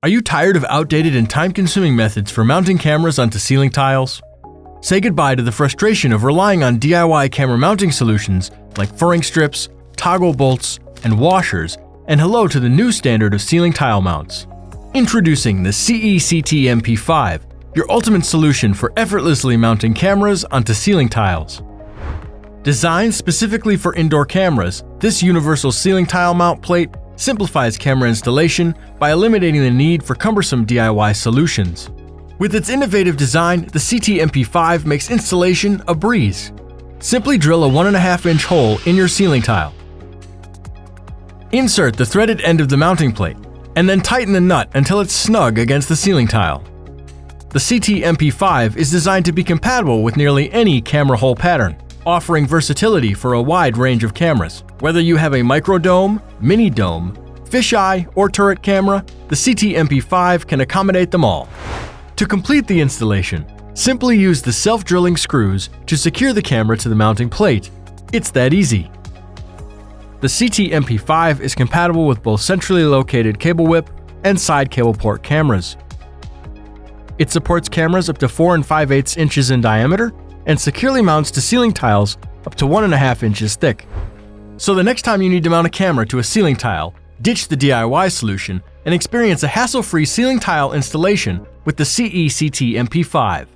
Are you tired of outdated and time-consuming methods for mounting cameras onto ceiling tiles? Say goodbye to the frustration of relying on DIY camera mounting solutions like furring strips, toggle bolts, and washers, and hello to the new standard of ceiling tile mounts. Introducing the CE-CTMP-5, your ultimate solution for effortlessly mounting cameras onto ceiling tiles. Designed specifically for indoor cameras, this universal ceiling tile mount plate simplifies camera installation by eliminating the need for cumbersome DIY solutions. With its innovative design, the CTMP-5 makes installation a breeze. Simply drill a 1.5-inch hole in your ceiling tile. Insert the threaded end of the mounting plate, and then tighten the nut until it's snug against the ceiling tile. The CTMP-5 is designed to be compatible with nearly any camera hole pattern, offering versatility for a wide range of cameras. Whether you have a microdome, mini dome, fisheye, or turret camera, the CTMP-5 can accommodate them all. To complete the installation, simply use the self-drilling screws to secure the camera to the mounting plate. It's that easy. The CTMP-5 is compatible with both centrally located cable whip and side cable port cameras. It supports cameras up to 4 5/8 inches in diameter and securely mounts to ceiling tiles up to 1.5 inches thick. So the next time you need to mount a camera to a ceiling tile, ditch the DIY solution and experience a hassle-free ceiling tile installation with the CE-CTMP-5.